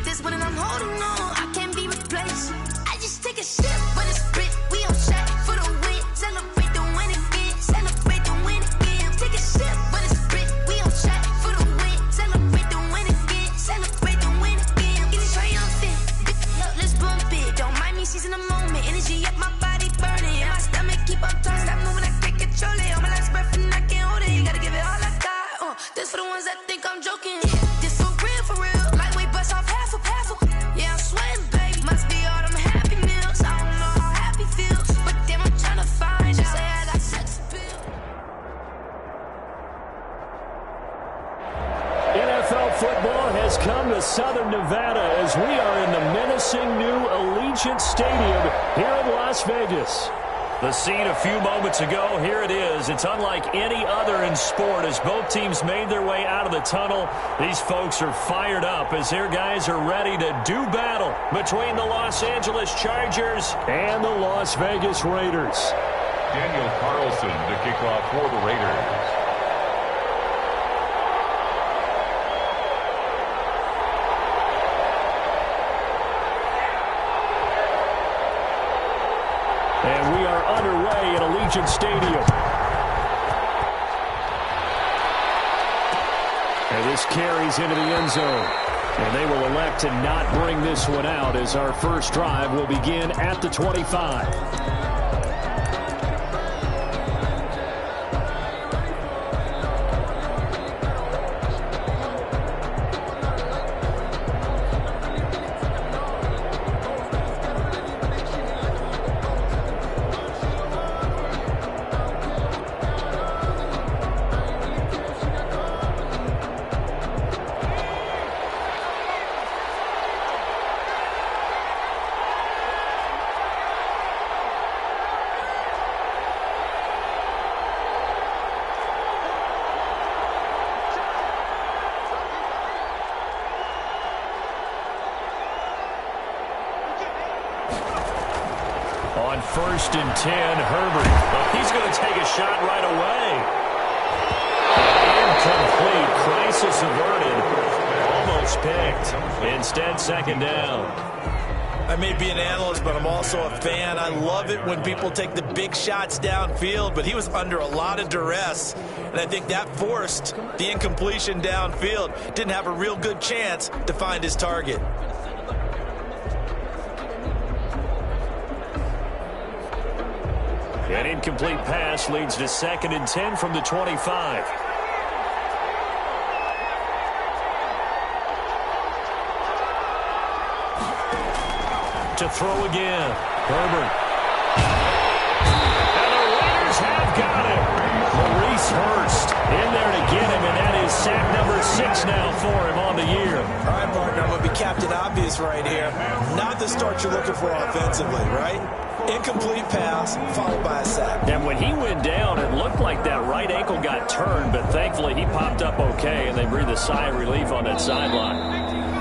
get this one and I'm holding on. I can't be replaced. I just take a sip, but it's spit. We on shot for the win. Celebrate the win again. Celebrate the win again. Take a sip, but it's spit. We on shot for the win. Celebrate the win again. Celebrate the win again. Get it triumphant. Look, let's bump it. Don't mind me seizing the moment. Energy up my body burning. My stomach keep up turning. Stop moving, I can't control it. On my last breath and I can't hold it. You gotta give it all I got. This for the ones that think I'm joking. This for real, for real. Lightweight bust off half a. Yeah, I'm sweating, babe. Must be all them happy meals. I don't know how happy feels, but damn, I'm trying to find you. Say I got sex appeal. NFL football has come to Southern Nevada as we are in the menacing new Allegiant Stadium here in Las Vegas. The scene a few moments ago, here it is. It's unlike any other in sport as both teams made their way out of the tunnel. These folks are fired up as their guys are ready to do battle between the Los Angeles Chargers and the Las Vegas Raiders. Daniel Carlson to kick off for the Raiders. And we are underway at Allegiant Stadium. And this carries into the end zone. And they will elect to not bring this one out as our first drive will begin at the 25. On 1st and 10, Herbert. Well, he's going to take a shot right away. Incomplete. Crisis averted. Almost picked. Instead, second down. I may be an analyst, but I'm also a fan. I love it when people take the big shots downfield, but he was under a lot of duress, and I think that forced the incompletion downfield. Didn't have a real good chance to find his target. An incomplete pass leads to 2nd and 10 from the 25. To throw again. Herbert. And the Raiders have got him. Maurice Hurst in there to get him, and that is sack number 6 now for him on the year. All right, partner, I'm going to be Captain Obvious right here. Not the start you're looking for offensively, right? Incomplete pass, followed by a sack. And when he went down, it looked like that right ankle got turned, but thankfully he popped up okay, and they breathed a sigh of relief on that sideline.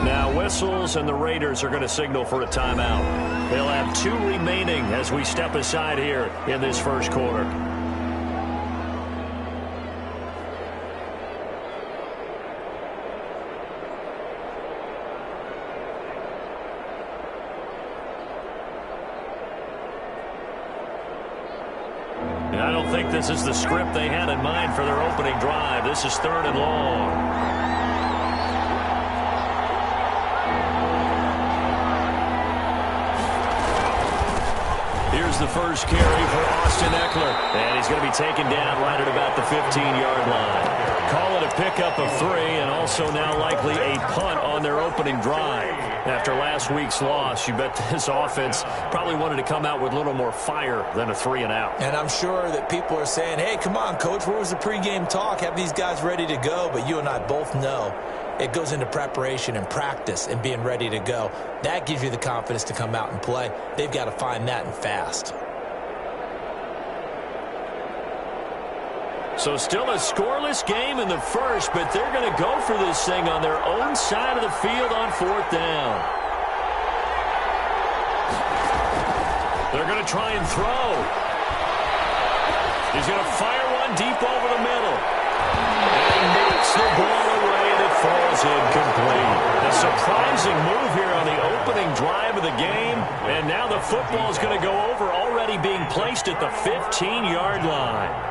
Now whistles, and the Raiders are going to signal for a timeout. They'll have 2 remaining as we step aside here in this first quarter. I don't think this is the script they had in mind for their opening drive. This is 3rd and long. Here's the first carry for Austin Eckler. And he's going to be taken down right at about the 15-yard line. Call it a pickup of 3, and also now likely a punt on their opening drive. After last week's loss, you bet this offense probably wanted to come out with a little more fire than a 3-and-out. And I'm sure that people are saying, hey, come on, Coach, where was the pregame talk? Have these guys ready to go? But you and I both know it goes into preparation and practice and being ready to go. That gives you the confidence to come out and play. They've got to find that and fast. So still a scoreless game in the first, but they're going to go for this thing on their own side of the field on 4th down. They're going to try and throw. He's going to fire one deep over the middle. And he knocks the ball away, and it falls incomplete. A surprising move opening drive of the game, and now the football is going to go over, already being placed at the 15-yard line.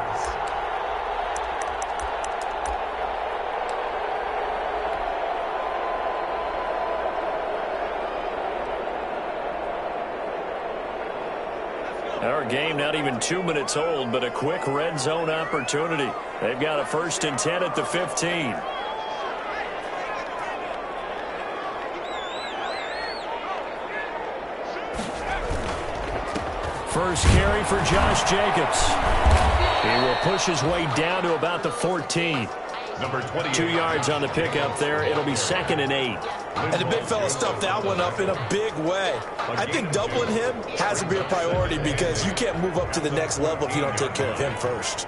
Our game not even 2 minutes old, but a quick red zone opportunity. They've got a 1st and 10 at the 15. First carry for Josh Jacobs. He will push his way down to about the 14. Number 20. 2 yards on the pickup there. It'll be 2nd and 8. And the big fella stuffed that one up in a big way. I think doubling him has to be a priority because you can't move up to the next level if you don't take care of him first.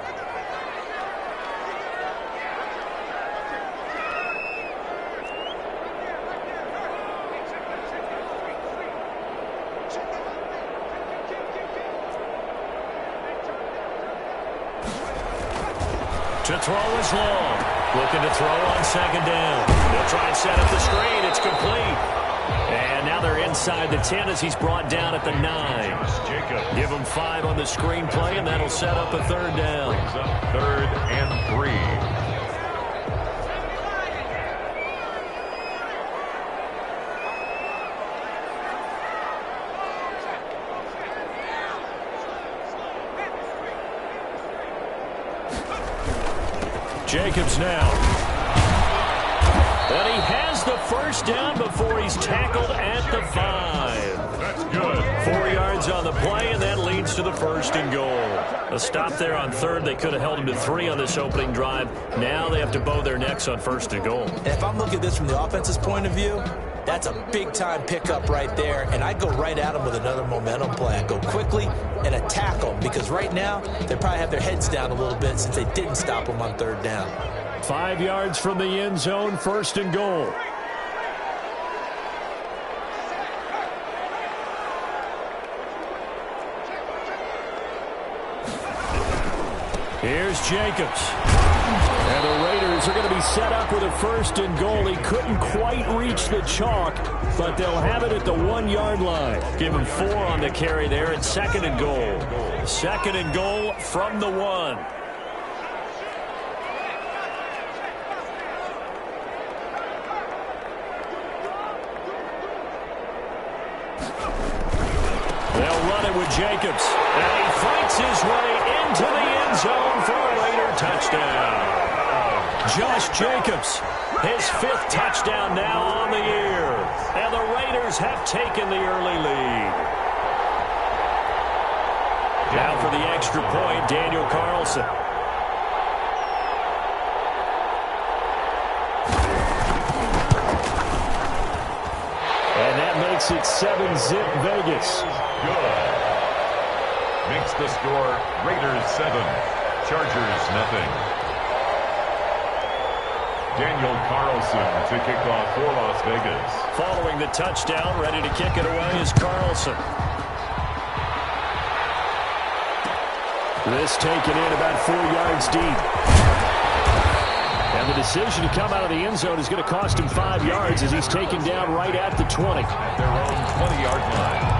To throw is long. Looking to throw on 2nd down. They'll try and set up the screen. It's complete. And now they're inside the 10 as he's brought down at the 9. Give him 5 on the screen play, and that'll set up a 3rd down. Brings up 3rd and 3. Jacobs now. But he has the 1st down before he's tackled at the 5. That's good. 4 yards on the play, and that leads to the 1st and goal. A stop there on 3rd. They could have held him to 3 on this opening drive. Now they have to bow their necks on 1st and goal. And if I'm looking at this from the offense's point of view, that's a big-time pickup right there, and I go right at them with another momentum play. I go quickly and attack them because right now they probably have their heads down a little bit since they didn't stop them on 3rd down. 5 yards from the end zone, 1st and goal. Here's Jacobs. And the Raiders are going to be set up with a 1st and goal. He couldn't quite reach the chalk, but they'll have it at the 1-yard line. Give him 4 on the carry there, and 2nd and goal. 2nd and goal from the 1. They'll run it with Jacobs. And he fights his way into the end zone for a Raider touchdown. Josh Jacobs, his 5th touchdown now on the year. And the Raiders have taken the early lead. Now for the extra point, Daniel Carlson. And that makes it 7-zip Vegas. Good. Makes the score Raiders 7, Chargers nothing. Daniel Carlson to kick off for Las Vegas. Following the touchdown, ready to kick it away is Carlson. This taken in about 4 yards deep. And the decision to come out of the end zone is going to cost him 5 yards as he's taken down right at the 20. At their own 20-yard line.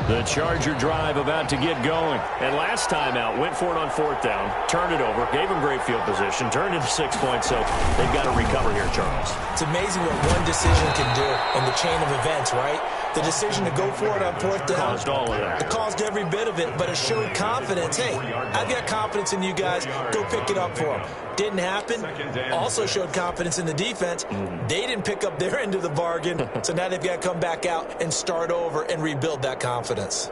The Charger drive about to get going. And last time out, went for it on 4th down, turned it over, gave him great field position, turned into 6 points, so they've got to recover here, Charles. It's amazing what one decision can do in the chain of events, right? The decision to go for it on 4th down. Caused all of that. It caused every bit of it, but it showed confidence. Hey, I've got confidence in you guys. Go pick it up for them. Didn't happen. Also showed confidence in the defense. They didn't pick up their end of the bargain, so now they've got to come back out and start over and rebuild that confidence.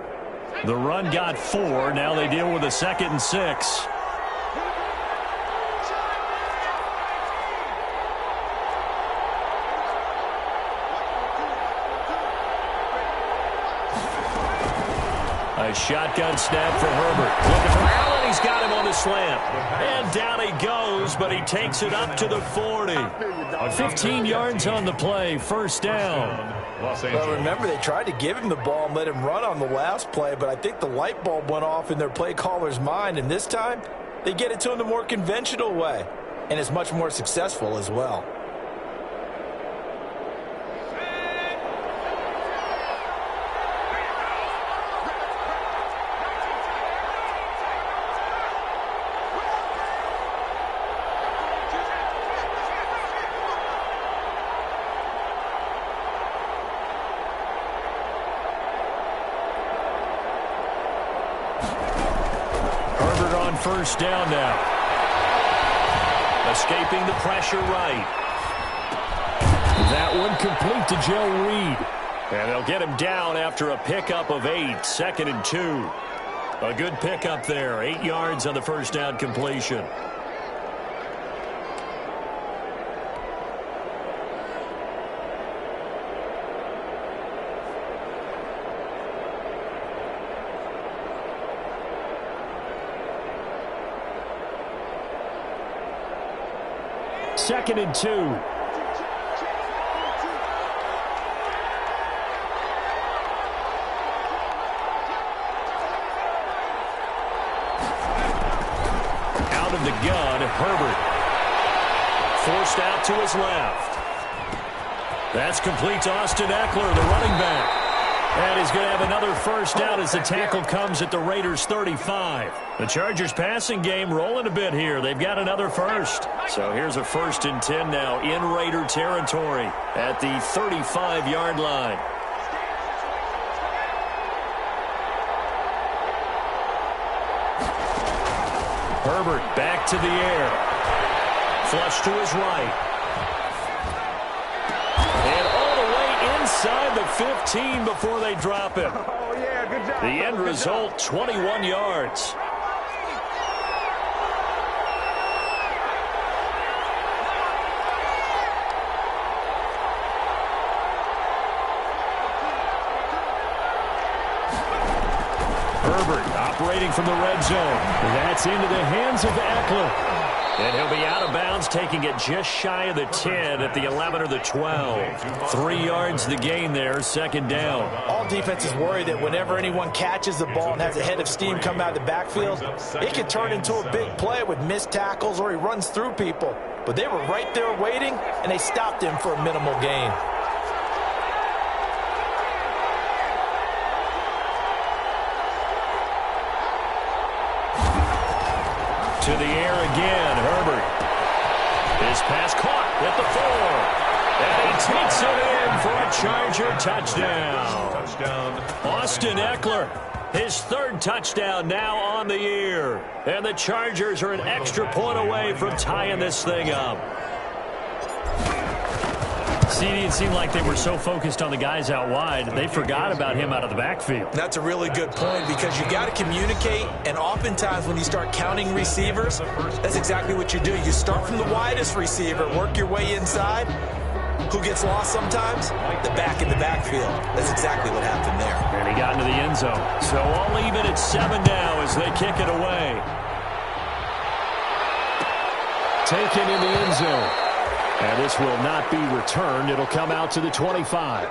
The run got 4. Now they deal with a 2nd and 6. A shotgun snap for Herbert. Looking for Allen. he's got him on the slant. And down he goes, but he takes it up to the 40. 15 yards on the play, first down. Well, remember, they tried to give him the ball and let him run on the last play, but I think the light bulb went off in their play caller's mind, and this time they get it to him the more conventional way, and it's much more successful as well. First down now. Escaping the pressure right. That one complete to Joe Reed. And they'll get him down after a pickup of 8, 2nd and 2. A good pickup there, 8 yards on the first down completion. Second and 2. Out of the gun, Herbert. Forced out to his left. That's complete to Austin Eckler, the running back. And he's going to have another first down as the tackle comes at the Raiders' 35. The Chargers' passing game rolling a bit here. They've got another first. So here's a 1st and 10 now in Raider territory at the 35-yard line. Herbert back to the air. Flush to his right. And all the way inside the 15 before they drop him. Oh, yeah, good job. The end result, 21 yards. Herbert operating from the red zone. That's into the hands of Eckler. And he'll be out of bounds, taking it just shy of the 10 at the 11 or the 12. 3 yards the gain there, 2nd down. All defenses worry that whenever anyone catches the ball and has a head of steam come out of the backfield, it can turn into a big play with missed tackles or he runs through people. But they were right there waiting, and they stopped him for a minimal gain. To the air again, Herbert. His pass caught at the 4. And he takes it in for a Charger touchdown. Austin Eckler, his 3rd touchdown now on the year. And the Chargers are an extra point away from tying this thing up. It seemed like they were so focused on the guys out wide, they forgot about him out of the backfield. That's a really good point because you got to communicate, and oftentimes when you start counting receivers, that's exactly what you do. You start from the widest receiver, work your way inside. Who gets lost sometimes? The back in the backfield. That's exactly what happened there. And he got into the end zone. So all even at 7 now as they kick it away. Taken in the end zone. And this will not be returned. It'll come out to the 25.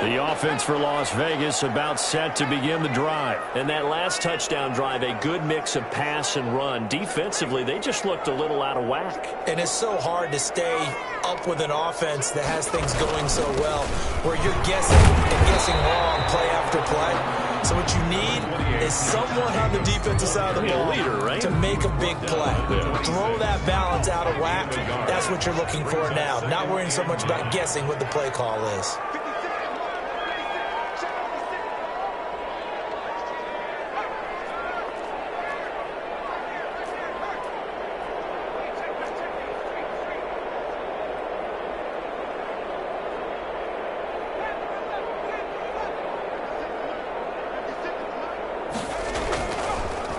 The offense for Las Vegas about set to begin the drive. And that last touchdown drive, a good mix of pass and run. Defensively, they just looked a little out of whack. And it's so hard to stay up with an offense that has things going so well, where you're guessing and guessing wrong play after play. So what you need is someone on the defensive side of the ball to make a big play. Throw that balance out of whack. That's what you're looking for now. Not worrying so much about guessing what the play call is.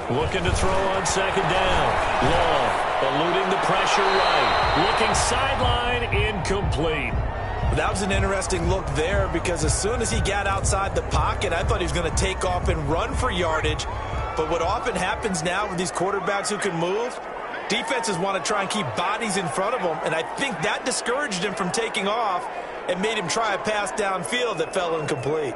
Looking to throw on 2nd down. Long. Eluding the pressure right. Looking sideline, incomplete. That was an interesting look there because as soon as he got outside the pocket, I thought he was going to take off and run for yardage. But what often happens now with these quarterbacks who can move, defenses want to try and keep bodies in front of them, and I think that discouraged him from taking off and made him try a pass downfield that fell incomplete.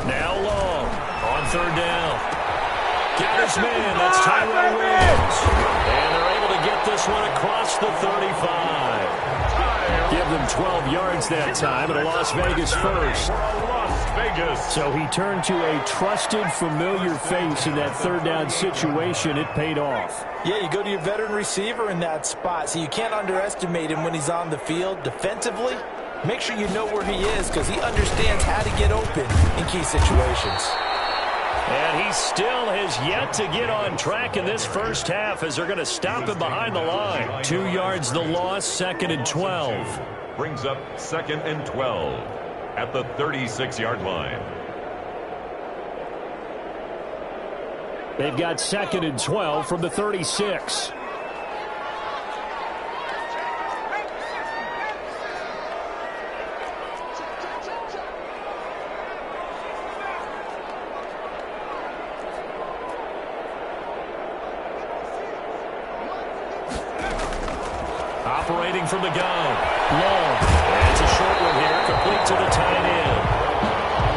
Now long on third down. Got his man. That's Tyrell Williams. And they're able to get this one across the 35. Give them 12 yards that time, and a Las Vegas first. Las Vegas. So he turned to a trusted, familiar face in that third down situation. It paid off. Yeah, you go to your veteran receiver in that spot, so you can't underestimate him when he's on the field defensively. Make sure you know where he is because he understands how to get open in key situations. And he still has yet to get on track in this first half as they're going to stop him behind the line. 2 yards the loss, 2nd and 12. Brings up 2nd and 12 at the 36-yard line. They've got 2nd and 12 from the 36. Operating from the gun. Long. And it's a short one here. Complete to the tight end.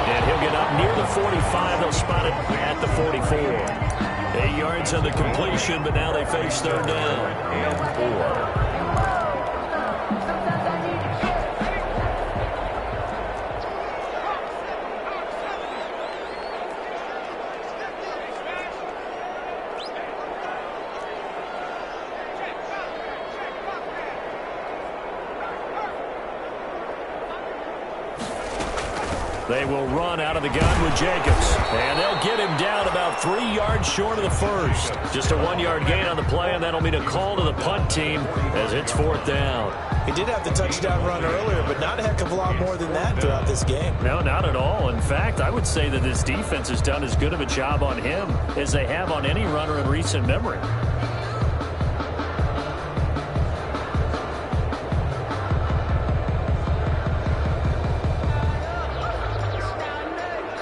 And he'll get up near the 45. They'll spot it at the 44. 8 yards on the completion, but now they face third down. And 4. They will run out of the gun with Jacobs. And they'll get him down about 3 yards short of the first. Just a 1-yard gain on the play, and that'll mean a call to the punt team as it's fourth down. He did have the touchdown run earlier, but not a heck of a lot more than that throughout this game. No, not at all. In fact, I would say that this defense has done as good of a job on him as they have on any runner in recent memory.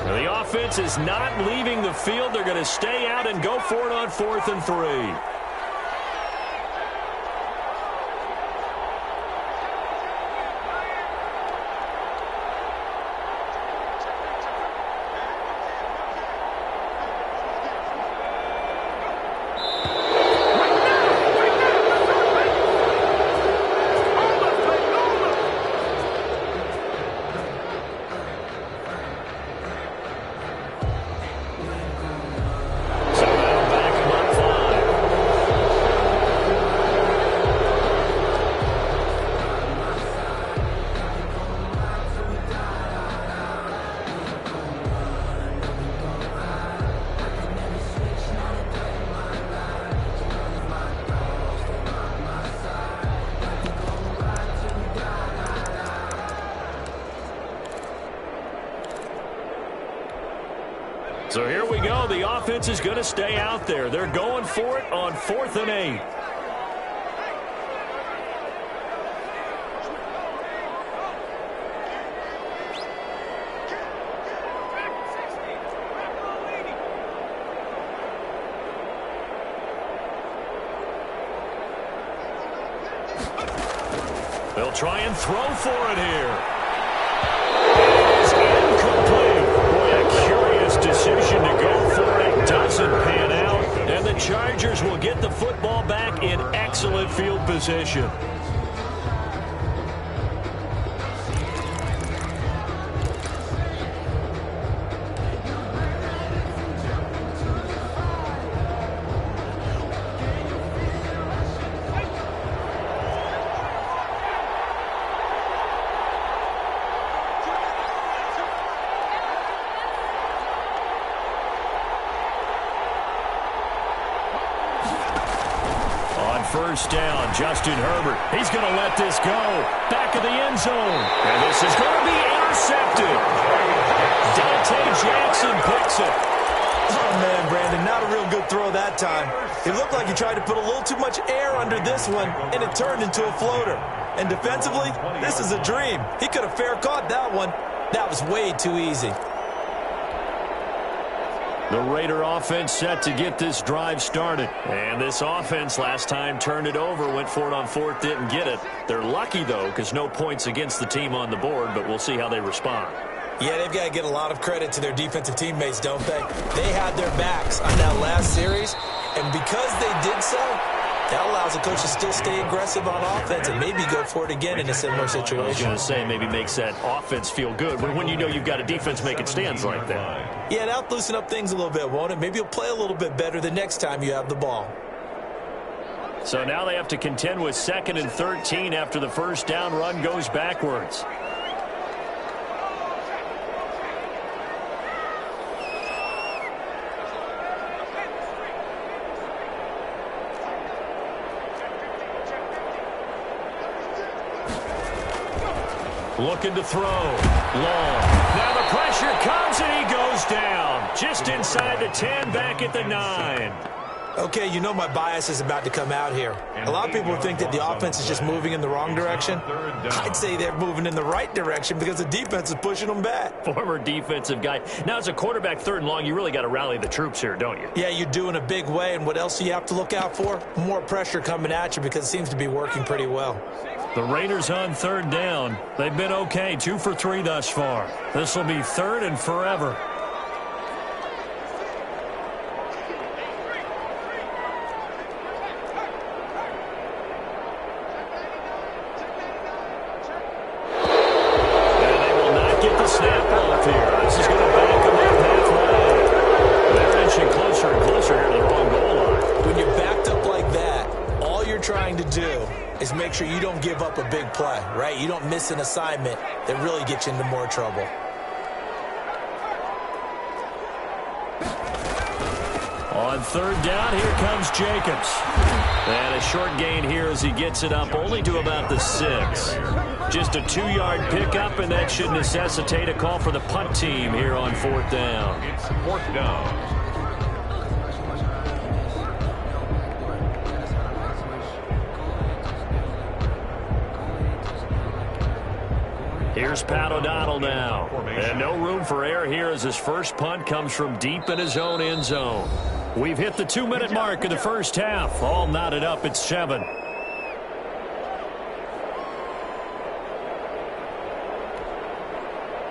The offense is not leaving the field. They're going to stay out and go for it on 4th and 3. So here we go. The offense is going to stay out there. They're going for it on 4th and 8. They'll try and throw for it here. It's incomplete. Boy, a curious decision to go for it. Doesn't pan out. And the Chargers will get the football back in excellent field position. first down. Justin Herbert, he's going to let this go. Back of the end zone. And this is going to be intercepted. Dante Jackson picks it. Oh, man, Brandon, not a real good throw that time. It looked like he tried to put a little too much air under this one, and it turned into a floater. And defensively, this is a dream. He could have fair caught that one. That was way too easy. The Raider offense set to get this drive started. And this offense last time turned it over, went for it on fourth, didn't get it. They're lucky, though, because no points against the team on the board, but we'll see how they respond. Yeah, they've got to get a lot of credit to their defensive teammates, don't they? They had their backs on that last series, and because they did so, that allows the coach to still stay aggressive on offense and maybe go for it again in a similar situation. I was going to say, maybe makes that offense feel good when you know you've got a defense making stands like that. Yeah, that'll loosen up things a little bit, won't it? Maybe you'll play a little bit better the next time you have the ball. So now they have to contend with 2nd and 13 after the first down run goes backwards. Looking to throw. Long. Now the pressure comes and he goes down. Just inside the 10, back at the 9. Okay, you know my bias is about to come out here. A lot of people think that the offense is just moving in the wrong direction. I'd say they're moving in the right direction because the defense is pushing them back. Former defensive guy. Now, as a quarterback, 3rd and long, you really got to rally the troops here, don't you? Yeah, you do in a big way, and what else do you have to look out for? More pressure coming at you because it seems to be working pretty well. The Raiders on 3rd down. They've been okay, 2 for 3 thus far. This will be 3rd and forever. Make sure you don't give up a big play, right? You don't miss an assignment that really gets you into more trouble. On 3rd down, here comes Jacobs. And a short gain here as he gets it up only to about the 6. Just a 2-yard pickup, and that should necessitate a call for the punt team here on 4th down. It's 4th down. Here's Pat O'Donnell now. And no room for error here as his first punt comes from deep in his own end zone. We've hit the 2-minute mark of the first half. All knotted up at 7.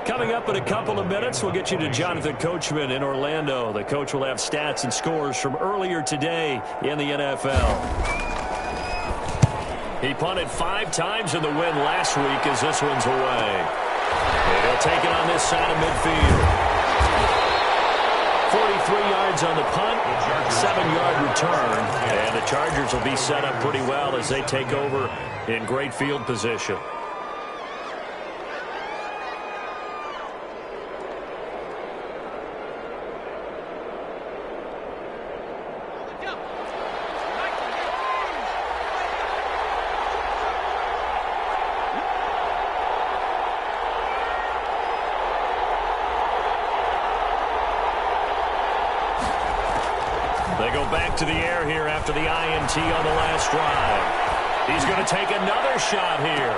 Coming up in a couple of minutes, we'll get you to Jonathan Coachman in Orlando. The coach will have stats and scores from earlier today in the NFL. He punted 5 times in the win last week as this one's away. And he'll take it on this side of midfield. 43 yards on the punt, 7-yard return. And the Chargers will be set up pretty well as they take over in great field position. To the air here after the INT on the last drive. He's going to take another shot here.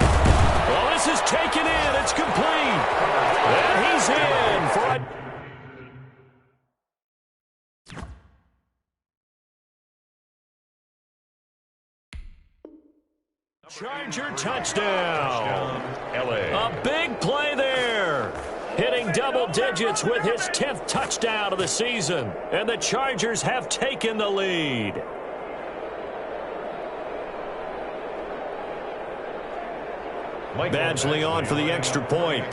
Well, this is taken in. It's complete. And he's in for a Charger touchdown. LA. A big play there. Hitting double digits with his 10th touchdown of the season. And the Chargers have taken the lead. Badgley on for the extra point.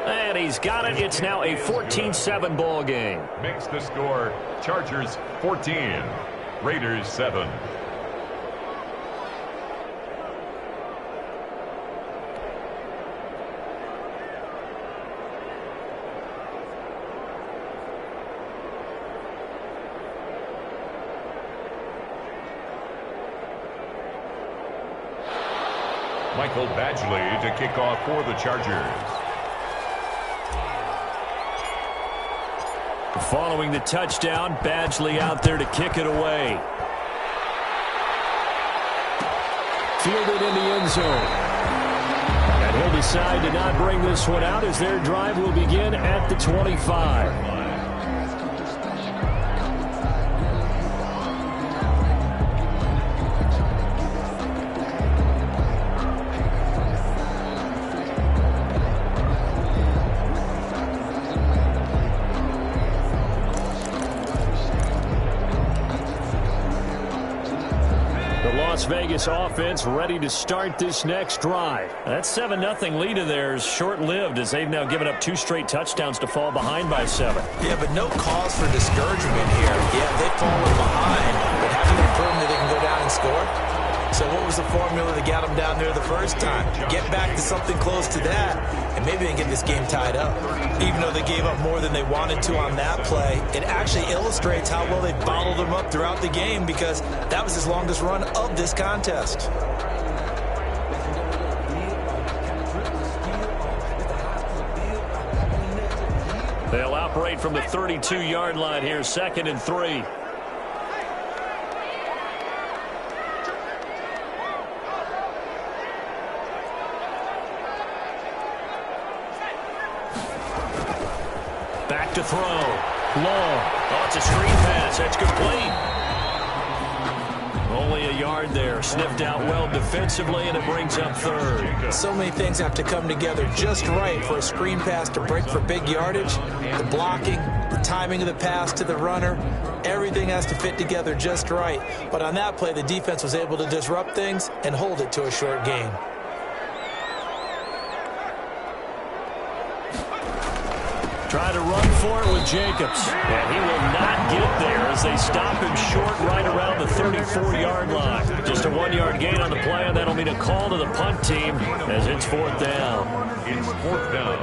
And he's got it. It's now a 14-7 ball game. Makes the score Chargers 14, Raiders 7. Michael Badgley to kick off for the Chargers. Following the touchdown, Badgley out there to kick it away. Fielded in the end zone. And he'll decide to not bring this one out as their drive will begin at the 25. Las Vegas offense ready to start this next drive. That 7-0 lead of theirs short-lived as they've now given up 2 straight touchdowns to fall behind by 7. Yeah, but no cause for discouragement here. Yeah, they've fallen behind, but have you confirmed that they can go down and score? So what was the formula that got them down there the first time? Get back to something close to that, and maybe they get this game tied up. Even though they gave up more than they wanted to on that play, it actually illustrates how well they bottled them up throughout the game because that was his longest run of this contest. They'll operate from the 32-yard line here, 2nd and 3. Back to throw. Long. Oh, it's a screen pass. That's complete. Only a yard there. Sniffed out well defensively, and it brings up 3rd. So many things have to come together just right for a screen pass to break for big yardage. The blocking, the timing of the pass to the runner, everything has to fit together just right. But on that play, the defense was able to disrupt things and hold it to a short gain. Try to run for it with Jacobs. And he will not get there as they stop him short right around the 34-yard line. Just a 1-yard gain on the play, and that'll mean a call to the punt team as it's 4th down. It's 4th down.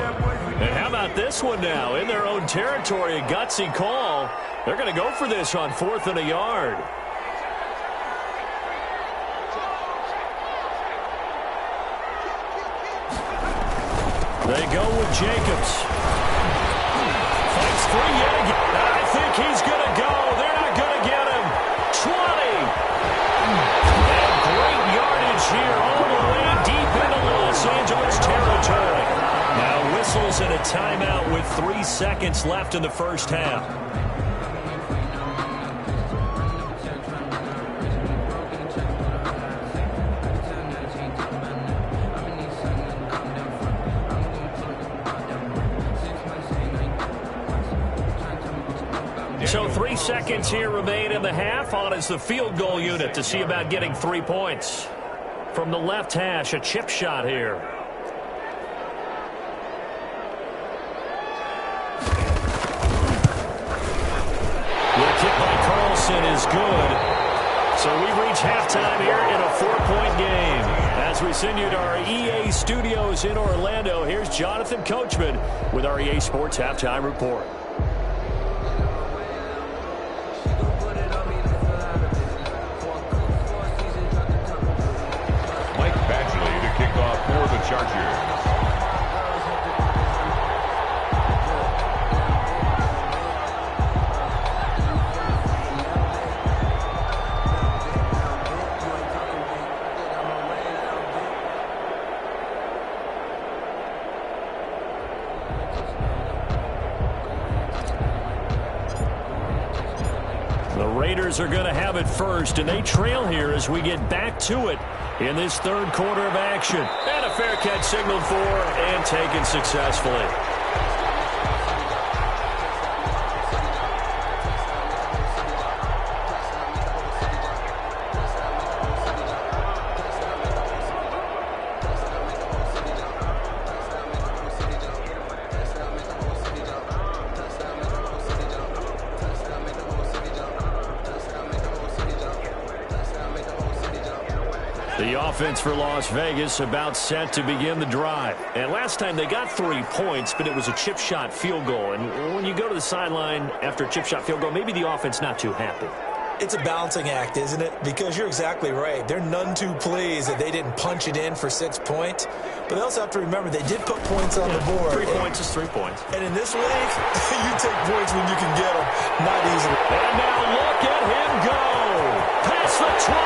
And how about this one now? In their own territory, a gutsy call. They're going to go for this on 4th and a yard. They go with Jacobs. Fights free yet again. I think he's going to go. They're not going to get him. 20. And great yardage here all the way deep into Los Angeles territory. Now whistles and a timeout with 3 seconds left in the first half. So 3 seconds here remain in the half. On is the field goal unit to see about getting 3 points. From the left hash, a chip shot here. The kick by Carlson is good. So we reach halftime here in a 4-point game. As we send you to our EA studios in Orlando, here's Jonathan Coachman with our EA Sports Halftime Report. For the Chargers. The Raiders are going to have it first, and they trail here as we get back to it in this 3rd quarter of action. And a fair catch signaled for and taken successfully. The offense for Las Vegas about set to begin the drive. And last time they got 3 points, but it was a chip shot field goal. And when you go to the sideline after a chip shot field goal, maybe the offense not too happy. It's a balancing act, isn't it? Because you're exactly right. They're none too pleased that they didn't punch it in for 6 points. But they also have to remember they did put points on the board. 3 points is 3 points. And in this league, you take points when you can get them, not easily. And now look at him go. Past the 20.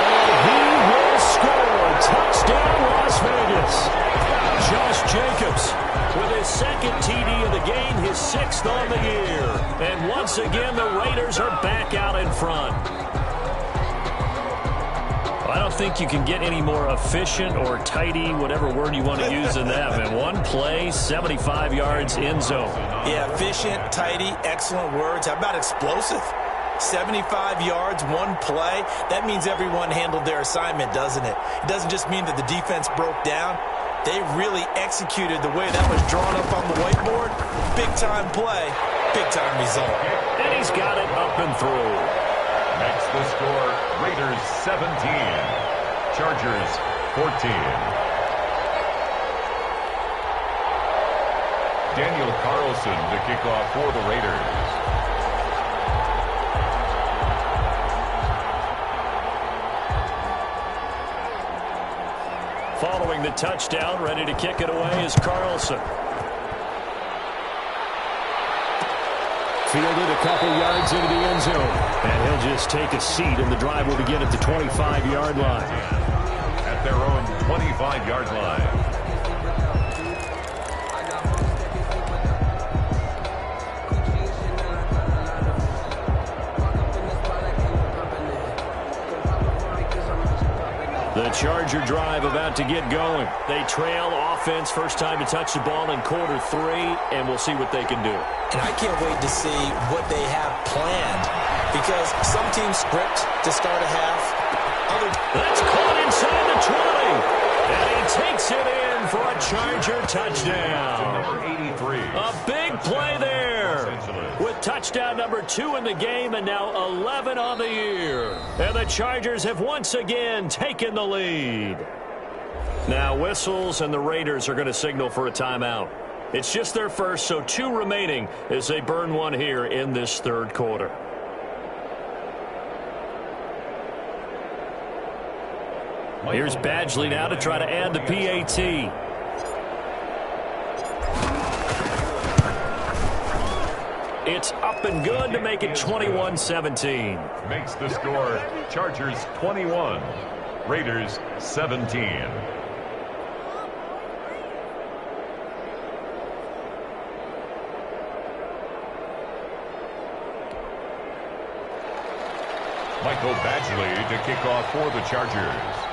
And he will score. Touchdown, Las Vegas. Josh Jacobs with his second TD of the game, his 6th on the year. And once again, the Raiders are back out in front. I don't think you can get any more efficient or tidy, whatever word you want to use in that. And one play, 75 yards in zone. Yeah, efficient, tidy, excellent words. How about explosive? 75 yards, one play. That means everyone handled their assignment, doesn't it? It doesn't just mean that the defense broke down. They really executed the way that was drawn up on the whiteboard. Big-time play, big-time result. And he's got it up and through. Makes the score Raiders 17, Chargers 14. Daniel Carlson to kick off for the Raiders. Following the touchdown, ready to kick it away is Carlson. Fielded a couple yards into the end zone. And he'll just take a seat, and the drive will begin at the 25-yard line. At their own 25-yard line. The Charger drive about to get going. They trail offense, first time to touch the ball in quarter 3, and we'll see what they can do. And I can't wait to see what they have planned, because some teams script to start a half. That's caught inside the 20, and he takes it in for a Charger touchdown. Number 83. A big play there with touchdown number 2 in the game, and now 11 on the year. And the Chargers have once again taken the lead. Now whistles, and the Raiders are going to signal for a timeout. It's just their first, so 2 remaining as they burn one here in this third quarter. Here's Badgley now to try to add the PAT. It's up and good to make it 21-17. Makes the score Chargers 21, Raiders 17. Michael Badgley to kick off for the Chargers.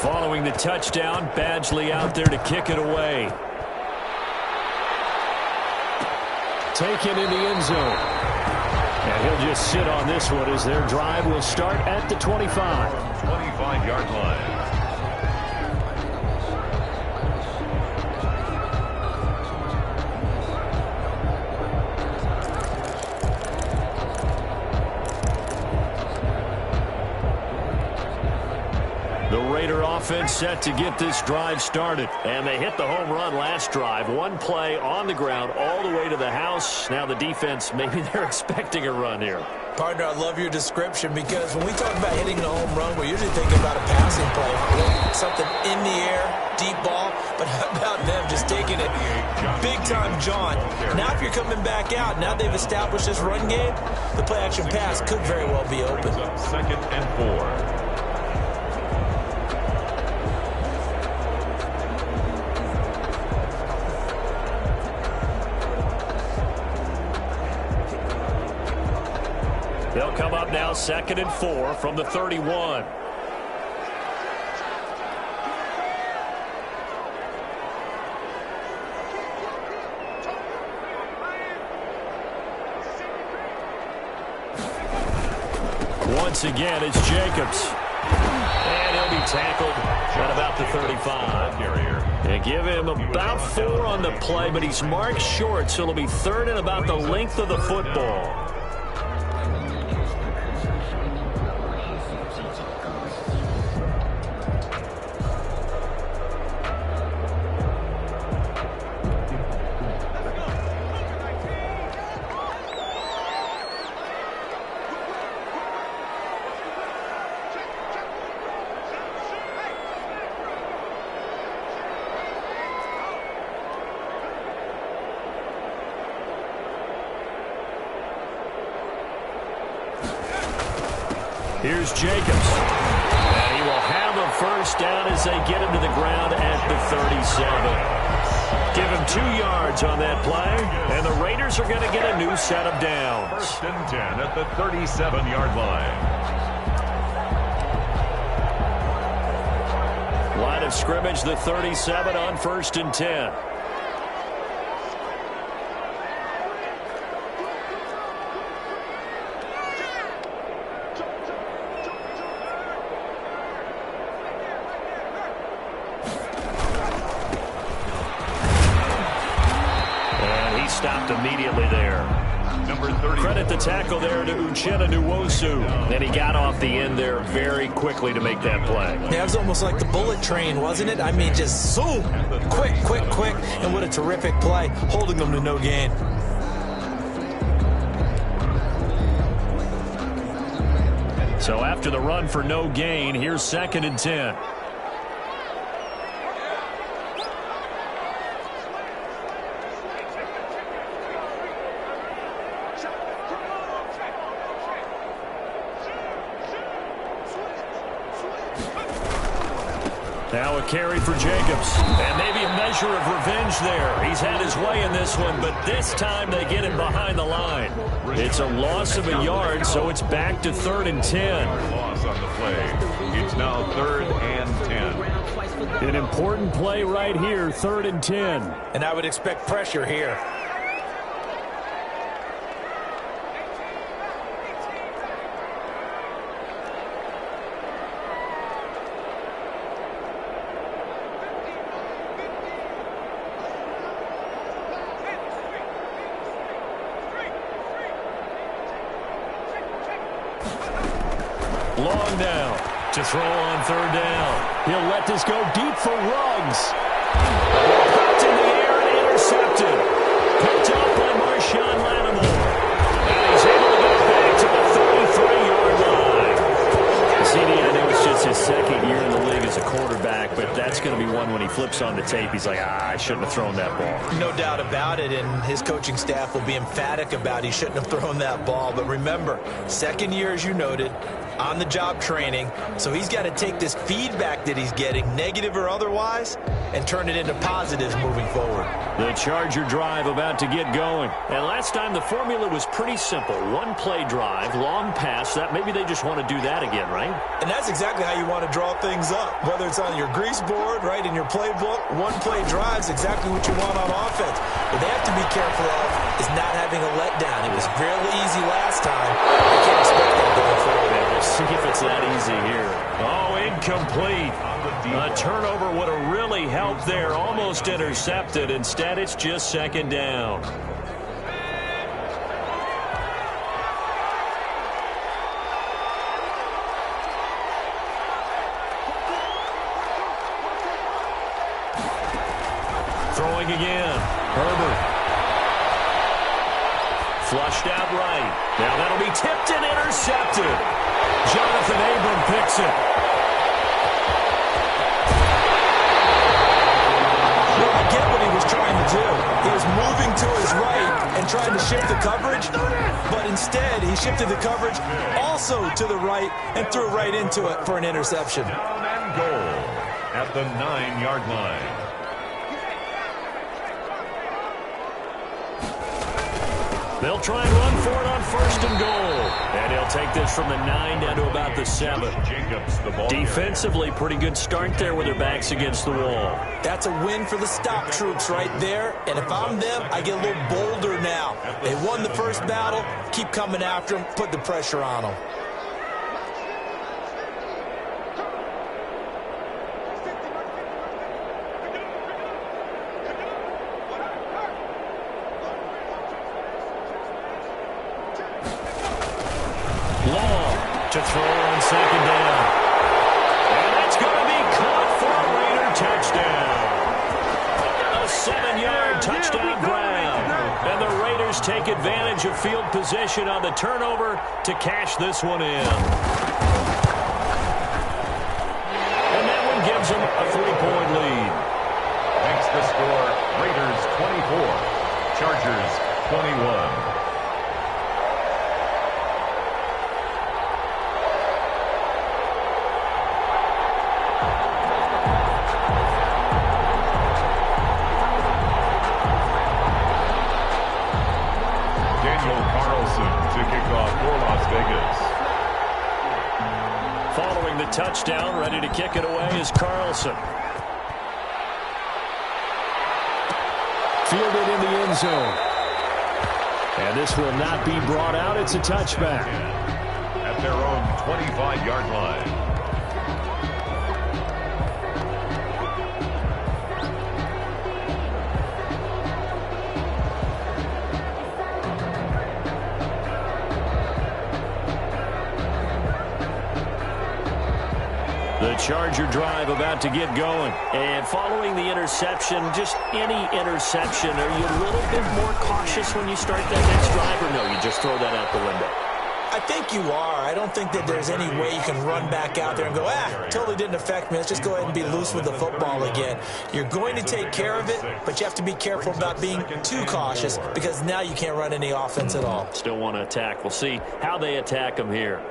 Following the touchdown, Badgley out there to kick it away. Taken in the end zone. And he'll just sit on this one as their drive will start at the 25. 25-yard line. Offense set to get this drive started, and they hit the home run last drive. One play on the ground all the way to the house. Now the defense, maybe they're expecting a run here. Partner, I love your description, because when we talk about hitting a home run, we're usually thinking about a passing play, something in the air, deep ball. But how about them just taking it big time, John? Now if you're coming back out, now they've established this run game, the play action pass could very well be open. 2nd and 4. They'll come up now 2nd and 4 from the 31. Once again, it's Jacobs. And he'll be tackled at about the 35. They give him about 4 on the play, but he's marked short, so it'll be 3rd and about the length of the football. Here's Jacobs. And he will have a first down as they get him to the ground at the 37. Give him 2 yards on that play, and the Raiders are going to get a new set of downs. First and 10 at the 37-yard line. Line of scrimmage, the 37 on first and 10. Stopped immediately there. Number 30. Credit the tackle there to Uchenna Nwosu. And he got off the end there very quickly to make that play. Yeah, it was almost like the bullet train, wasn't it? I mean, just zoom, quick, and what a terrific play, holding them to no gain. So after the run for no gain, here's second and 10. Now a carry for Jacobs. And maybe a measure of revenge there. He's had his way in this one, but this time they get him behind the line. It's a loss of a yard, so it's back to 3rd and 10. Loss on the play. It's now 3rd and 10. An important play right here, 3rd and 10. And I would expect pressure here. Long now to throw on 3rd down. He'll let this go deep for Ruggs. Popped in the air and intercepted. Picked up by Marshawn Lattimore. And he's able to get back to the 33-yard line. CD, I know it's just his 2nd year in the league as a quarterback, but that's going to be one when he flips on the tape. He's like, I shouldn't have thrown that ball. No doubt about it, and his coaching staff will be emphatic about he shouldn't have thrown that ball. But remember, 2nd year, as you noted, on-the-job training, so he's got to take this feedback that he's getting, negative or otherwise, and turn it into positives moving forward. The Charger drive about to get going. And last time the formula was pretty simple. 1-play drive, long pass. That maybe they just want to do that again, right? And that's exactly how you want to draw things up. Whether it's on your grease board, right, in your playbook, 1-play drive is exactly what you want on offense. What they have to be careful of is not having a letdown. It was fairly easy last time. I can't expect that going forward. We'll see if it's that easy here. Oh, incomplete. A turnover would have really helped there. Almost intercepted. Instead, it's just 2nd down. Throwing again. Herbert. Flushed out right. Now that'll be tipped and intercepted. Jonathan Abram picks it. Well, I get what he was trying to do. He was moving to his right and trying to shift the coverage, but instead he shifted the coverage also to the right and threw right into it for an interception. Down and goal at the 9-yard line. They'll try and run for it on 1st and goal. And he'll take this from the 9 down to about the 7. Jacobs, the ball Defensively, pretty good start there with their backs against the wall. That's a win for the stop troops right there. And if I'm them, I get a little bolder now. They won the first battle. Keep coming after them. Put the pressure on them. To throw on 2nd down. And that's going to be caught for a Raider touchdown. A 7-yard touchdown grab. And the Raiders take advantage of field position on the turnover to cash this one in. And that one gives them a 3-point lead. Makes the score Raiders 24, Chargers 21. touchdown. Ready to kick it away is Carlson. Fielded in the end zone. And this will not be brought out. It's a touchback. At their own 25-yard line. The Charger drive about to get going. And following the interception, just any interception, are you a little bit more cautious when you start that next drive, or no, you just throw that out the window? I think you are. I don't think that there's any way you can run back out there and go, totally didn't affect me. Let's just go ahead and be loose with the football again. You're going to take care of it, but you have to be careful about being too cautious because now you can't run any offense at all. Still want to attack. We'll see how they attack them here.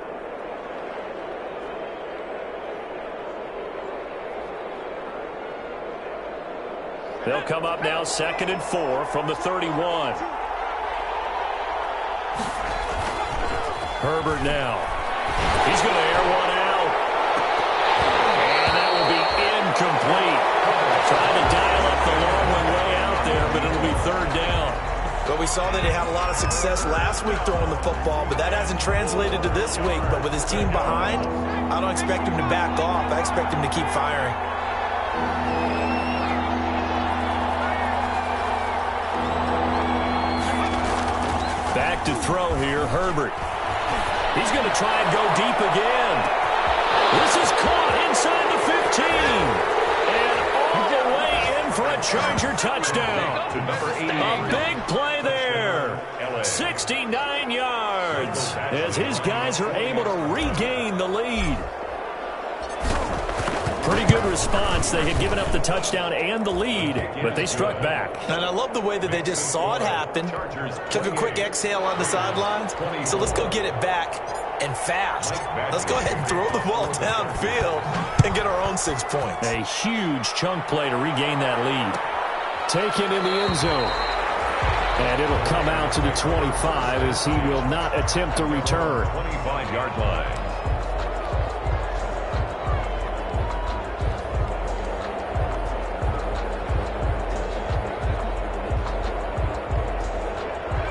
They'll come up now 2nd and 4 from the 31. Herbert now. He's going to air one out. And that will be incomplete. Trying to dial up the long one way out there, but it'll be 3rd down. But we saw that he had a lot of success last week throwing the football, but that hasn't translated to this week. But with his team behind, I don't expect him to back off. I expect him to keep firing. Back to throw here, Herbert. He's going to try and go deep again. This is caught inside the 15. And all the way in for a Charger touchdown. A big play there. 69 yards as his guys are able to regain the lead. Pretty good response. They had given up the touchdown and the lead, but they struck back. And I love the way that they just saw it happen, took a quick exhale on the sidelines. So let's go get it back and fast. Let's go ahead and throw the ball downfield and get our own 6 points. A huge chunk play to regain that lead. Taken in the end zone. And it'll come out to the 25 as he will not attempt to return. 25-yard line.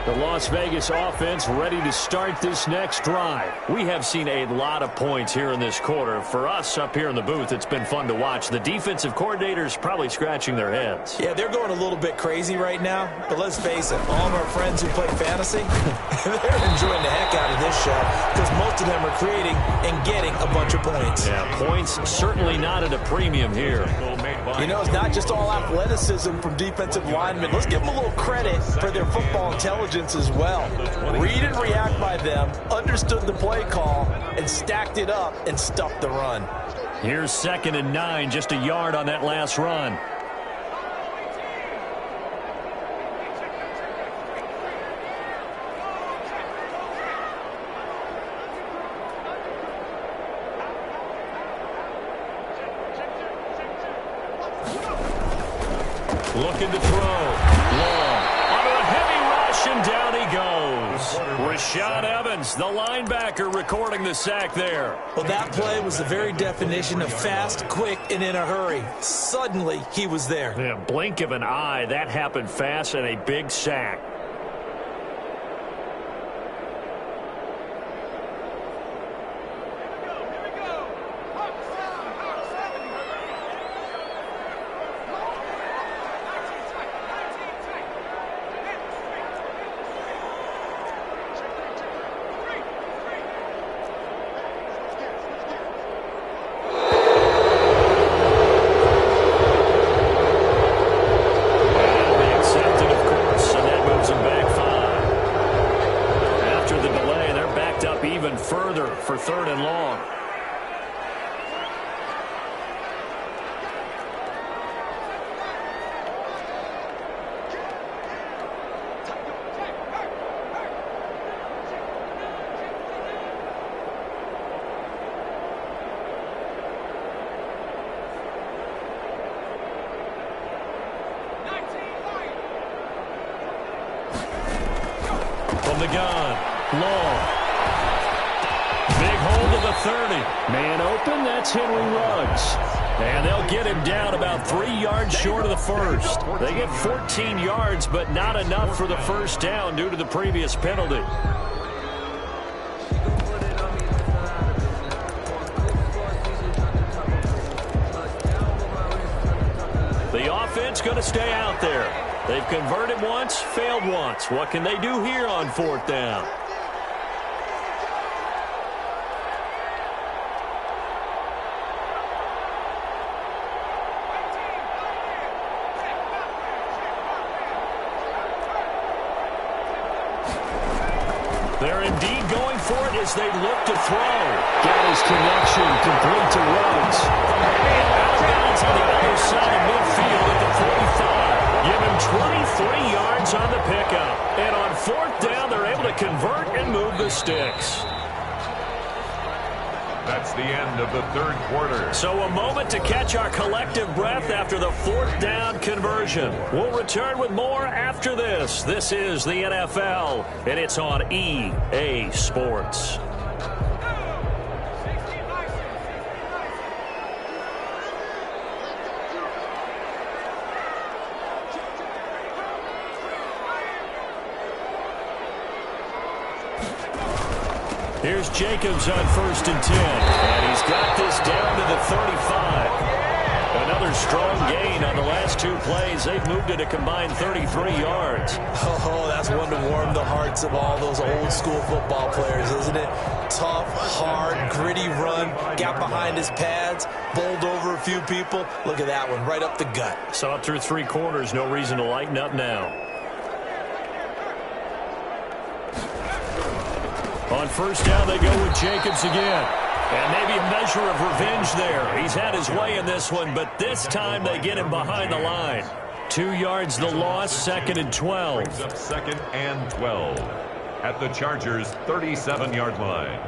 The Las Vegas offense ready to start this next drive. We have seen a lot of points here in this quarter. For us up here in the booth, it's been fun to watch. The defensive coordinators probably scratching their heads. Yeah, they're going a little bit crazy right now. But let's face it, all of our friends who play fantasy, they're enjoying the heck out of this show because most of them are creating and getting a bunch of points. Yeah, points certainly not at a premium here. You know, it's not just all athleticism from defensive linemen. Let's give them a little credit for their football intelligence as well. Read and react by them, understood the play call, and stacked it up and stuffed the run. Here's 2nd and 9, just a yard on that last run. Looking to throw. Long. Under a heavy rush, and down he goes. Rashad Evans, the linebacker, recording the sack there. Well, that play was the very definition of fast, quick, and in a hurry. Suddenly, he was there. Yeah, blink of an eye. That happened fast and a big sack. Further for 3rd and long. From the gun, Long. Big hold of the 30. Man open, that's Henry Ruggs. And they'll get him down about 3 yards short of the first. They get 14 yards, but not enough for the first down due to the previous penalty. The offense going to stay out there. They've converted once, failed once. What can they do here on 4th down? They're indeed going for it as they look to throw. Got his connection complete to Ruggs. And out of bounds on the other side of midfield at the 45. Give him 23 yards on the pickup. And on 4th down, they're able to convert and move the sticks. That's the end of the 3rd quarter. So a moment to catch our collective breath after the 4th down conversion. We'll return with more after this. This is the NFL, and it's on EA Sports. Here's Jacobs on 1st and 10. And he's got this down to the 35. Another strong gain on the last 2 plays. They've moved it a combined 33 yards. Oh, that's one to warm the hearts of all those old school football players, isn't it? Tough, hard, gritty run. Got behind his pads, bowled over a few people. Look at that one, right up the gut. Saw it through 3 quarters. No reason to lighten up now. On 1st down, they go with Jacobs again. And maybe a measure of revenge there. He's had his way in this one, but this time they get him behind the line. 2 yards the loss, 2nd and 12. Brings up 2nd and 12 at the Chargers' 37-yard line.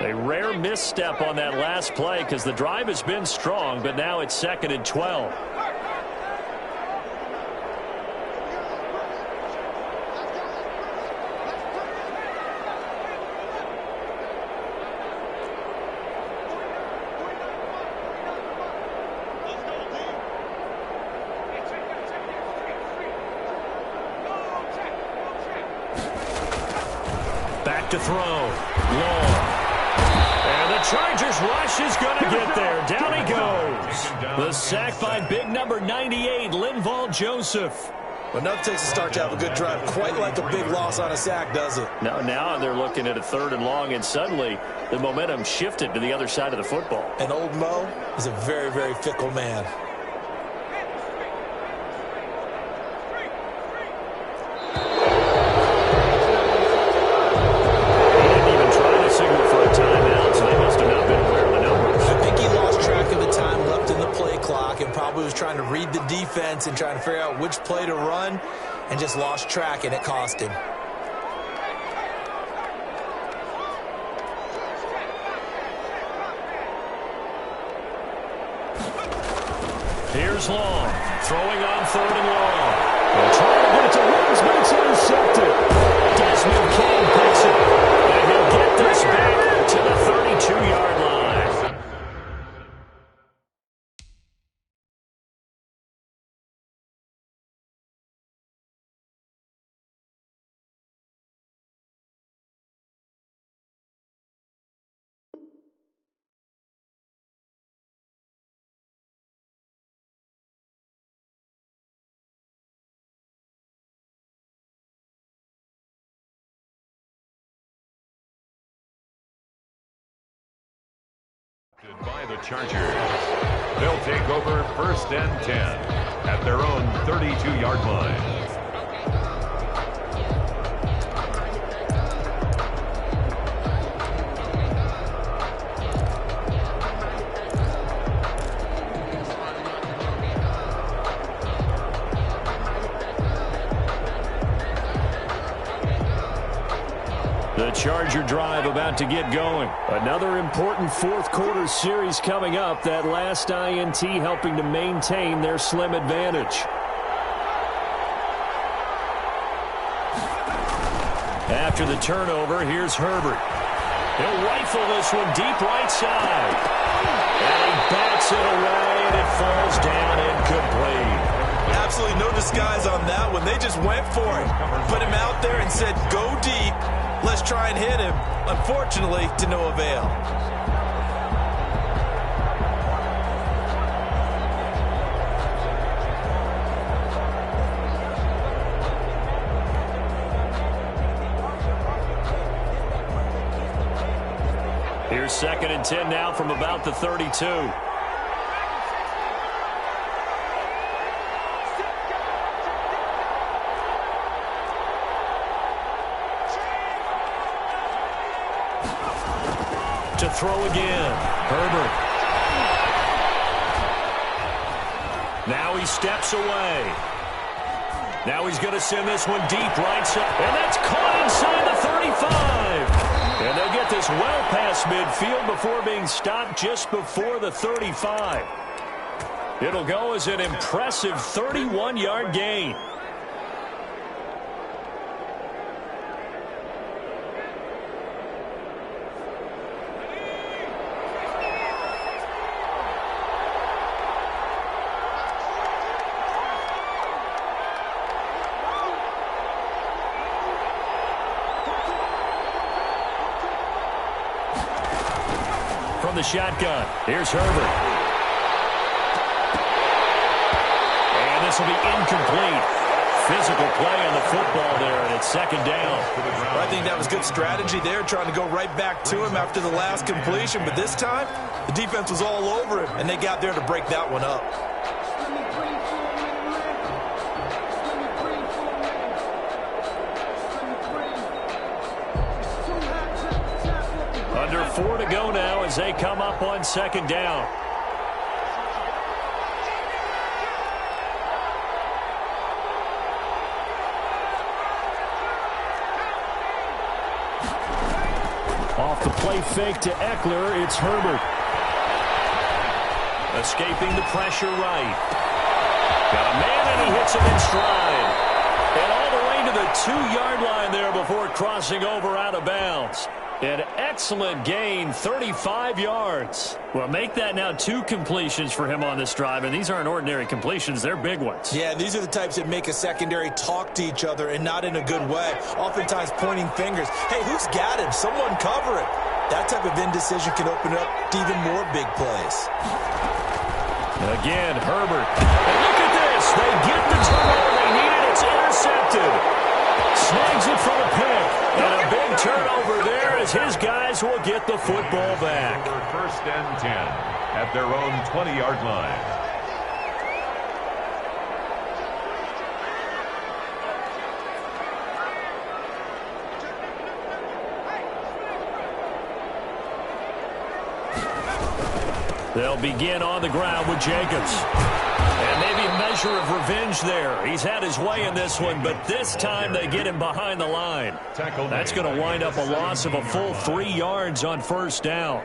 A rare misstep on that last play because the drive has been strong, but now it's 2nd and 12. To throw. Long. And the Chargers rush is going to get there. Down he goes. The sack by big number 98, Linval Joseph. But enough takes a start to have a good drive. Quite like a big loss on a sack, does it? Now they're looking at a 3rd and long, and suddenly the momentum shifted to the other side of the football. And old Mo is a very, very fickle man. Was trying to read the defense and trying to figure out which play to run and just lost track, and it cost him. Here's Long, throwing on 3rd and long. They're trying to get it to Ruggs, but it's intercepted. Desmond King picks it, and he'll get this back to the 32-yard line. By the Chargers. They'll take over 1st and 10 at their own 32-yard line. The Charger drive about to get going. Another important 4th quarter series coming up. That last INT helping to maintain their slim advantage. After the turnover, here's Herbert. He'll rifle this one deep right side. And he bats it away, and it falls down incomplete. Absolutely no disguise on that one. They just went for it. Put him out there and said, go deep. Let's try and hit him. Unfortunately, to no avail. Here's 2nd and 10 now from about the 32. To throw again. Herbert. Now he steps away. Now he's going to send this one deep right side. And that's caught inside the 35. And they'll get this well past midfield before being stopped just before the 35. It'll go as an impressive 31-yard gain. The shotgun. Here's Herbert. And this will be incomplete. Physical play on the football there, and it's 2nd down. Well, I think that was good strategy there, trying to go right back to him after the last completion. But this time, the defense was all over him, and they got there to break that one up. Under 4 to go now as they come up on 2nd down. Off the play fake to Eckler, it's Herbert. Escaping the pressure right. Got a man and he hits him in stride. And all the way to the 2-yard line there before crossing over out of bounds. An excellent gain, 35 yards. Well, make that now 2 completions for him on this drive, and these aren't ordinary completions. They're big ones. Yeah, these are the types that make a secondary talk to each other and not in a good way, oftentimes pointing fingers. Hey, who's got him? Someone cover it. That type of indecision can open up to even more big plays. Again, Herbert. And look at this. They get the turnover they needed. It's intercepted. Snags it for the pick. And a big turnover there as his guys will get the football back. 1st and 10 at their own 20-yard line. They'll begin on the ground with Jacobs. And maybe a measure of revenge there. He's had his way in this one, but this time they get him behind the line. That's going to wind up a loss of a full 3 yards on 1st down.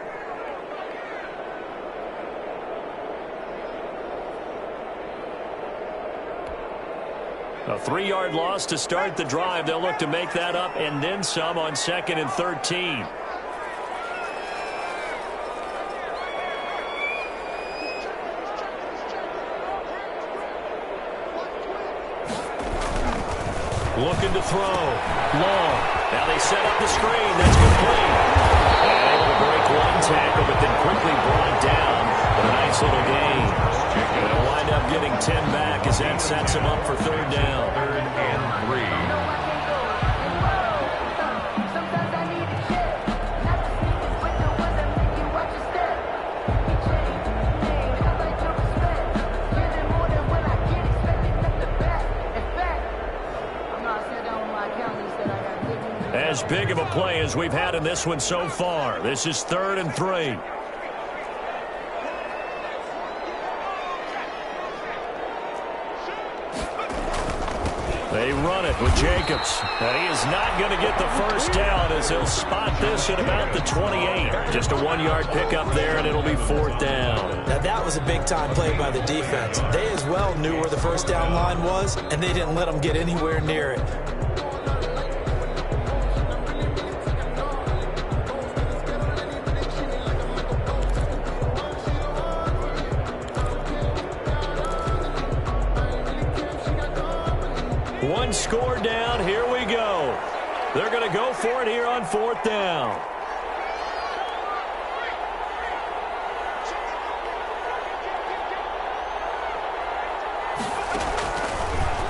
A 3-yard loss to start the drive. They'll look to make that up and then some on 2nd and 13. Looking to throw. Long. Now they set up the screen. That's complete. And able to break 1 tackle, but then quickly brought down. But a nice little gain. And they'll wind up getting 10 back as that sets them up for 3rd down. 3rd and 3. As big of a play as we've had in this one so far. This is 3rd and 3. They run it with Jacobs. And he is not going to get the 1st down as he'll spot this at about the 28. Just a 1-yard pickup there, and it'll be 4th down. Now that was a big-time play by the defense. They as well knew where the 1st down line was, and they didn't let them get anywhere near it. One score down. Here we go. They're going to go for it here on 4th down.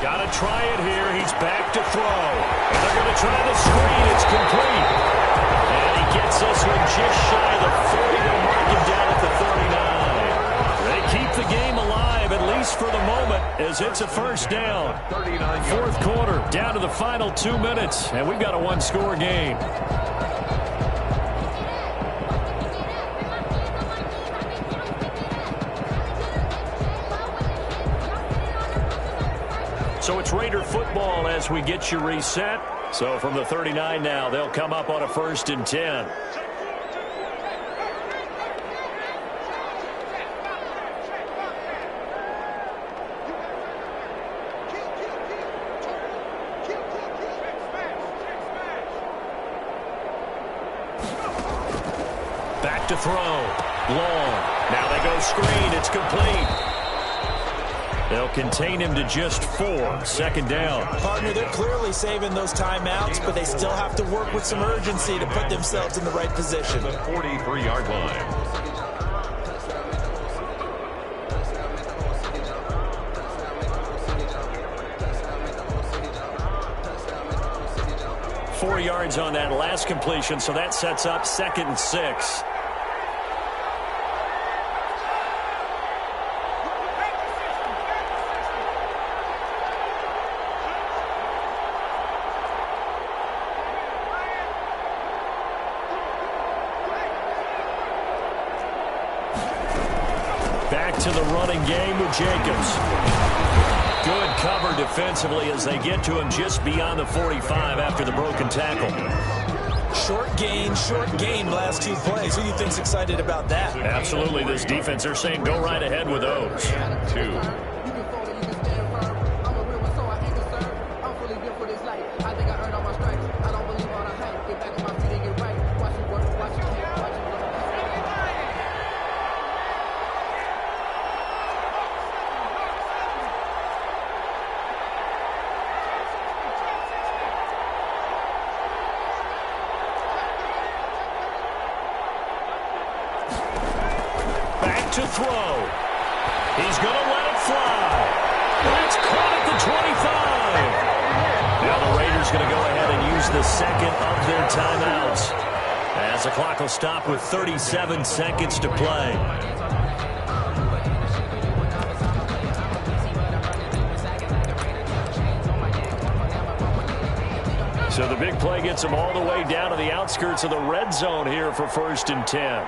Got to try it here. He's back to throw. And they're going to try the screen. It's complete. And he gets this one just shy of the 40. They'll mark him down at the 39. They keep the game alive, at least for the moment, as it's a first down. 4th quarter, down to the final 2 minutes, and we've got a one-score game. So it's Raider football as we get you reset. So from the 39 now, they'll come up on a 1st and 10. Back to throw. Long. Now they go screen. It's complete. They'll contain him to just 4. 2nd down. Partner, they're clearly saving those timeouts, but they still have to work with some urgency to put themselves in the right position. The 43-yard line. Four yards on that last completion, so that sets up 2nd and 6. Back to the running game with Jacobs. Good cover defensively as they get to him just beyond the 45 after the broken tackle. Short gain last 2 plays. Who do you think's excited about that? Absolutely. This defense, they're saying go right ahead with those. 2. To throw. He's going to let it fly. That's caught at the 25. Now the Raiders going to go ahead and use the 2nd of their timeouts, as the clock will stop with 37 seconds to play. So the big play gets them all the way down to the outskirts of the red zone here for 1st and 10.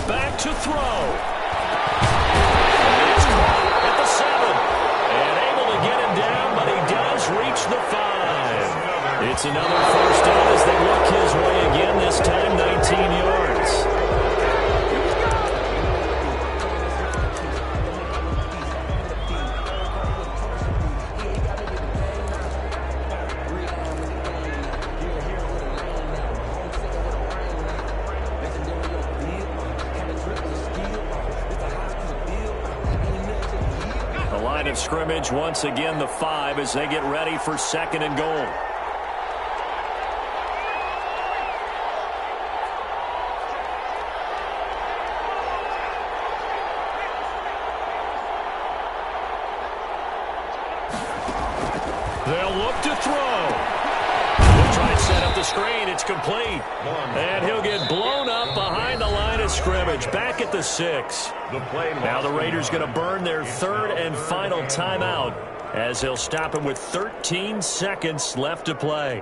Back to throw. It's caught at the 7. And able to get him down, but he does reach the 5. It's another first down as they look his way again, this time 19 yards. Of scrimmage once again the 5 as they get ready for 2nd and goal. They'll look to throw. They'll try and set up the screen. It's complete. And he'll get blown up behind the line of scrimmage. Back at the 6. Now the Raiders going to burn their 3rd and final timeout as they'll stop him with 13 seconds left to play.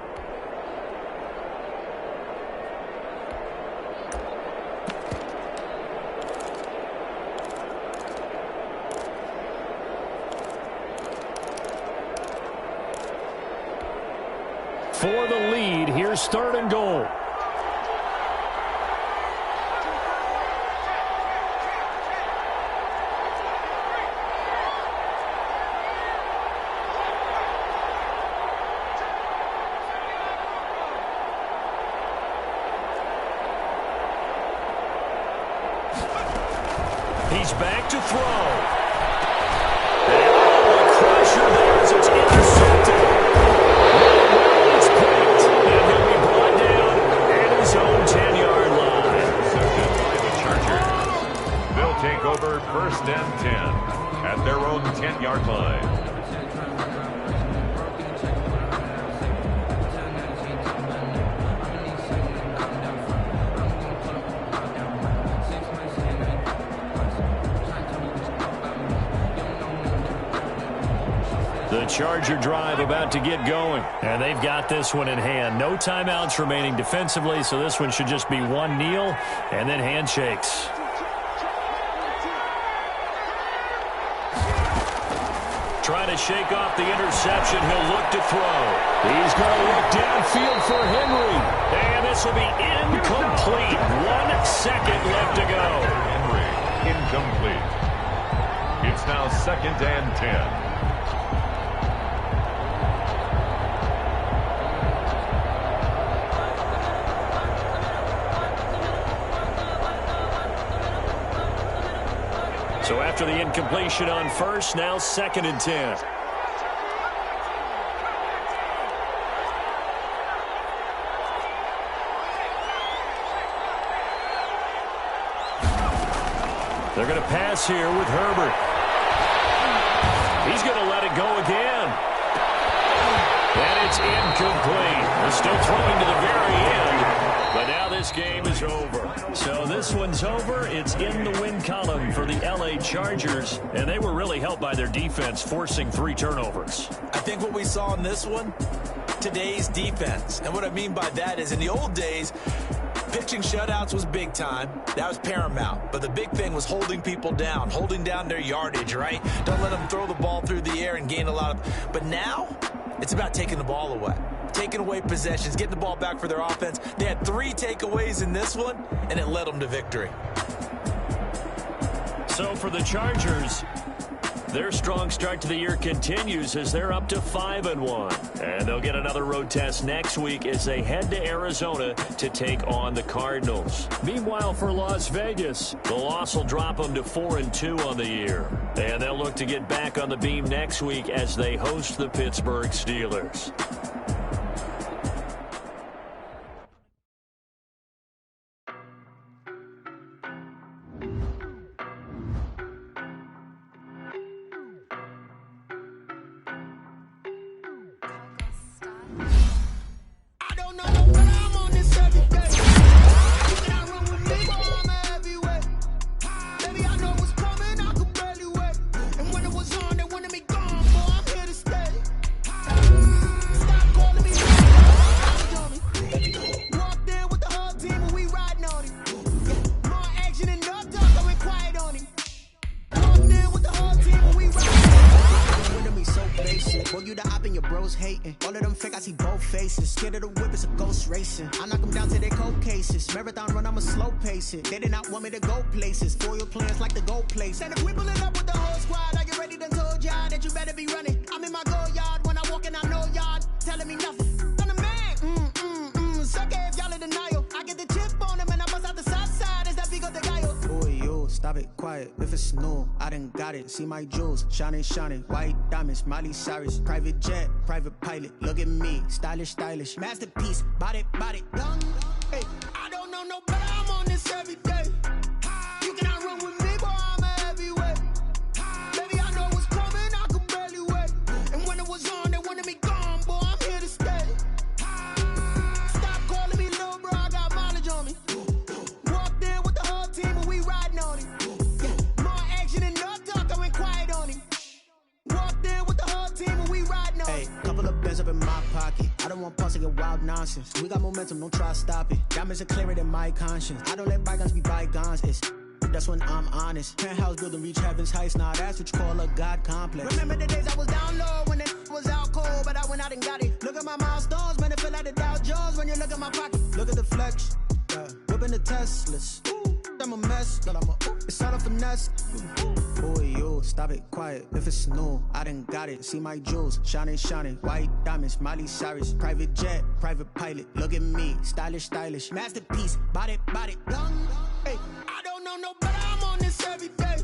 For the lead, here's 3rd and goal. to throw. And a crusher there as it's intercepted. It's picked, and he'll be brought down at his own 10-yard line. Intercepted by the Chargers. They'll take over 1st and 10 at their own 10-yard line. The Charger drive about to get going. And they've got this one in hand. No timeouts remaining defensively, so this one should just be one kneel and then handshakes. Trying to shake off the interception. He'll look to throw. He's going to look downfield for Henry. And this will be incomplete. 1 second left to go. Henry, incomplete. It's now 2nd and 10. So after the incompletion on first, now 2nd and 10. They're going to pass here with Herbert. He's going to let it go again. And it's incomplete. They're still throwing to the very end. But now this game is over. So this one's over. It's in the win column for the LA Chargers. And they were really helped by their defense, forcing 3 turnovers. I think what we saw in this one, today's defense. And what I mean by that is in the old days, pitching shutouts was big time. That was paramount. But the big thing was holding people down, holding down their yardage, right? Don't let them throw the ball through the air and gain a lot of... But now, it's about taking the ball away. Taking away possessions, getting the ball back for their offense. They had 3 takeaways in this one, and it led them to victory. So for the Chargers, their strong start to the year continues as they're up to 5-1. And they'll get another road test next week as they head to Arizona to take on the Cardinals. Meanwhile, for Las Vegas, the loss will drop them to 4-2 on the year. And they'll look to get back on the beam next week as they host the Pittsburgh Steelers. They did not want me to go places. Foil plans like the gold place. And if we pulling up with the whole squad, I get ready to told y'all that you better be running. I'm in my go yard when I walk in, I know y'all telling me nothing. I'm the man. Sucker if y'all in denial. I get the chip on them and I bust out the south side. Is that big of the guy? Boy, yo, stop it, quiet. If it's new, I done got it. See my jewels, shining, shining. White diamonds, Miley Cyrus. Private jet, private pilot. Look at me, stylish, stylish. Masterpiece, body, young. Hey, I don't know no better. I'm on this every day. You cannot run with me, boy, I'm a heavyweight. Baby, I know what's coming, I could barely wait. And when it was on, they wanted me gone, boy, I'm here to stay. Stop calling me little bro, I got mileage on me. Walked in with the whole team and we riding on it. Yeah, more action than no talk, I went quiet on him. Walked in with the whole team and we riding on it. Hey, couple of bands up in my pocket. I don't want pause to get wild nonsense. We got momentum, don't try to stop it. Diamonds are clearer than my conscience. I don't let bygones be bygones. That's when I'm honest. Penthouse building, reach heaven's heights. Now that's what you call a God complex. Remember the days I was down low when it was out cold, but I went out and got it. Look at my milestones, man, it feel like the Dow Jones when you look at my pocket. Look at the flex, whipping the Teslas. I'm a mess, but I'm a it's all a finesse. Boy, yo, stop it, quiet. If it's new, I done got it. See my jewels, shining, shining. White diamonds, Miley Cyrus. Private jet, private pilot. Look at me, stylish, stylish. Masterpiece, body, young. Hey, I don't know no better. I'm on this every day.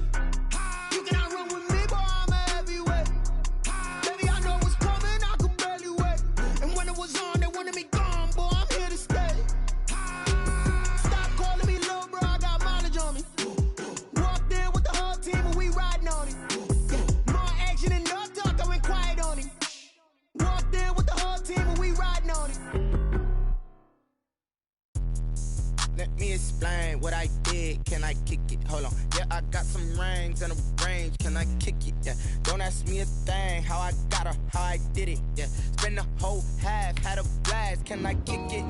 I kick it? Hold on, yeah, I got some rings and a range, can I kick it? Yeah, don't ask me a thing, how I got her, how I did it. Yeah, spend the whole half, had a blast, can I kick it?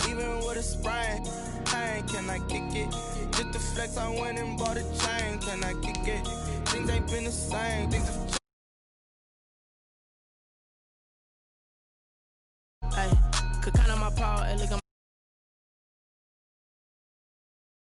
Even with a sprain, pain, can I kick it? Just the flex, I went and bought a chain, can I kick it? Things ain't been the same, things have